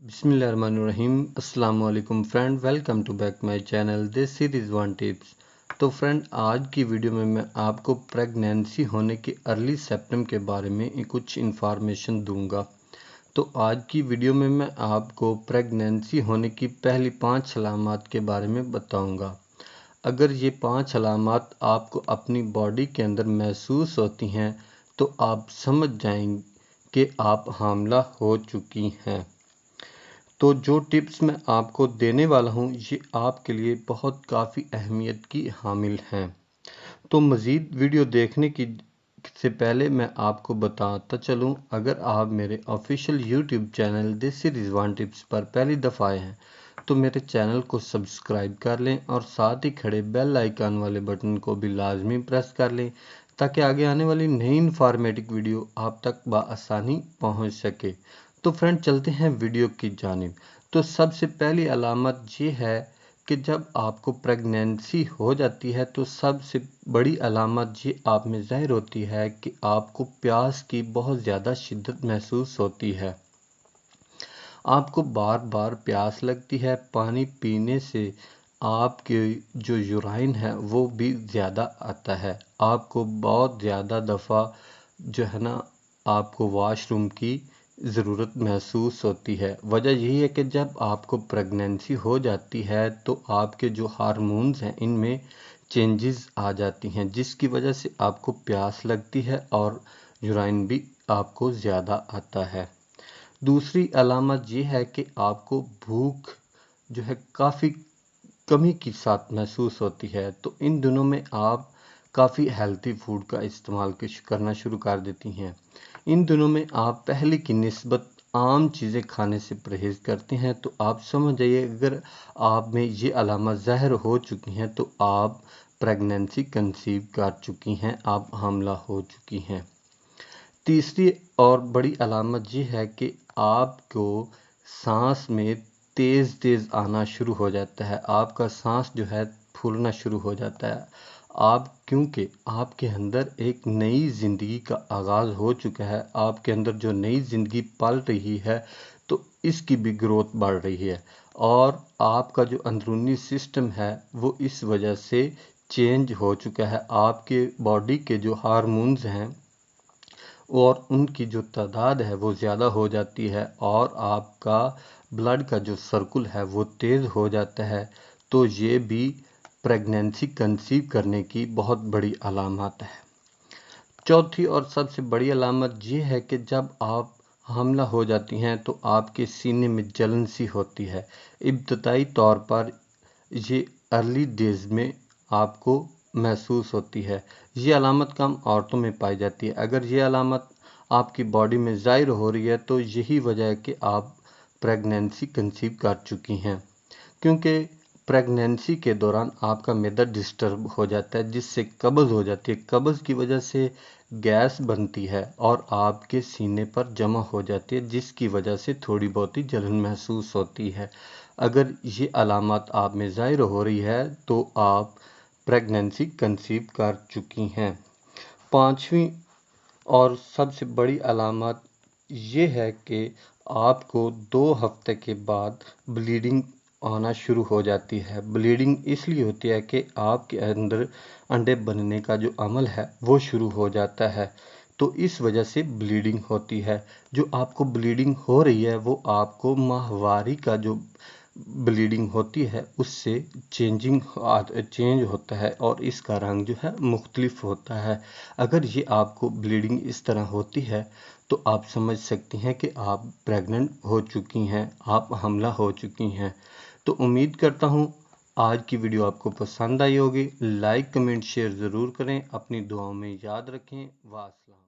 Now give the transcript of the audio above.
बिस्मिल्लाहिर्रहमानिर्रहीम। अस्सलाम वालेकुम friend, welcome to back my channel this is Rizwan tips. तो फ्रेंड, आज की वीडियो में मैं आपको प्रेगनेंसी होने के अर्ली सिम्टम के बारे में कुछ इन्फॉर्मेशन दूंगा। तो आज की वीडियो में मैं आपको प्रेगनेंसी होने की पहली 5 अलामात के बारे में बताऊंगा। अगर ये 5 अलामात आपको अपनी बॉडी के अंदर महसूस होती हैं तो आप समझ जाएंगे कि आप हामिला हो चुकी हैं। तो जो टिप्स मैं आपको देने वाला हूँ ये आपके लिए बहुत काफ़ी अहमियत की हामिल हैं। तो मज़ीद वीडियो देखने की से पहले मैं आपको बताता चलूँ, अगर आप मेरे official YouTube channel this is Rizwan tips पर पहली दफ़ा आए हैं तो मेरे चैनल को सब्सक्राइब कर लें और साथ ही खड़े बेल आइकन वाले बटन को भी लाजमी प्रेस कर लें ताकि आगे आने वाली नई इन्फॉर्मेटिव वीडियो आप तक बआसानी पहुंच सके। तो फ्रेंड, चलते हैं वीडियो की जानिब। तो सबसे पहली अलामत ये है कि जब आपको प्रेगनेंसी हो जाती है तो सबसे बड़ी अलामत ये आप में ज़ाहिर होती है कि आपको प्यास की बहुत ज़्यादा शिद्दत महसूस होती है। आपको बार बार प्यास लगती है। पानी पीने से आपके जो यूराइन है वो भी ज़्यादा आता है। आपको बहुत ज़्यादा दफ़ा जो है ना आपको वॉशरूम की ज़रूरत महसूस होती है। वजह यही है कि जब आपको प्रेगनेंसी हो जाती है तो आपके जो हार्मोन्स हैं इनमें चेंजेस आ जाती हैं, जिसकी वजह से आपको प्यास लगती है और यूराइन भी आपको ज़्यादा आता है। दूसरी अलामत ये है कि आपको भूख जो है काफ़ी कमी के साथ महसूस होती है। तो इन दिनों में आप काफ़ी हेल्थी फूड का इस्तेमाल करना शुरू कर देती हैं। इन दिनों में आप पहले की निस्बत आम चीज़ें खाने से परहेज़ करते हैं। तो आप समझ जाइए, अगर आप में ये अलामत ज़ाहिर हो चुकी हैं तो आप प्रेगनेंसी कंसीव कर चुकी हैं, आप हामिला हो चुकी हैं। तीसरी और बड़ी अलामत ये है कि आपको सांस में तेज़ तेज़ आना शुरू हो जाता है। आपका सांस जो है फूलना शुरू हो जाता है। क्योंकि आपके अंदर एक नई ज़िंदगी का आगाज़ हो चुका है। आपके अंदर जो नई ज़िंदगी पल रही है तो इसकी भी ग्रोथ बढ़ रही है और आपका जो अंदरूनी सिस्टम है वो इस वजह से चेंज हो चुका है। आपके बॉडी के जो हार्मोन्स हैं और उनकी जो तादाद है वो ज़्यादा हो जाती है और आपका ब्लड का जो सर्कुल है वो तेज़ हो जाता है। तो ये भी प्रेगनेंसी कंसीव करने की बहुत बड़ी अलामत है। चौथी और सबसे बड़ी अलामत ये है कि जब आप हामिला हो जाती हैं तो आपके सीने में जलन सी होती है। इब्तदाई तौर पर ये अर्ली डेज में आपको महसूस होती है। ये अलामत कम औरतों में पाई जाती है। अगर ये अलामत आपकी बॉडी में ज़ाहिर हो रही है तो यही वजह है कि आप प्रेगनेंसी कंसीव कर चुकी हैं, क्योंकि प्रेगनेंसी के दौरान आपका मैदा डिस्टर्ब हो जाता है जिससे कब्ज़ हो जाती है। कब्ज़ की वजह से गैस बनती है और आपके सीने पर जमा हो जाती है, जिसकी वजह से थोड़ी बहुत ही जलन महसूस होती है। अगर ये अलामत आप में ज़ाहिर हो रही है तो आप प्रेगनेंसी कंसीव कर चुकी हैं। पांचवी और सबसे बड़ी अलामत ये है कि आपको 2 हफ्ते के बाद ब्लीडिंग आना शुरू हो जाती है। ब्लीडिंग इसलिए होती है कि आपके अंदर अंडे बनने का जो अमल है वो शुरू हो जाता है, तो इस वजह से ब्लीडिंग होती है। जो आपको ब्लीडिंग हो रही है वो आपको माहवारी का जो ब्लीडिंग होती है उससे चेंज होता है और इसका रंग जो है मुख्तलिफ होता है। अगर ये आपको ब्लीडिंग इस तरह होती है तो आप समझ सकती हैं कि आप प्रेग्नेंट हो चुकी हैं, आप हामिला हो चुकी हैं। तो उम्मीद करता हूँ आज की वीडियो आपको पसंद आई होगी। लाइक कमेंट शेयर ज़रूर करें। अपनी दुआओं में याद रखें। वास्सलाम।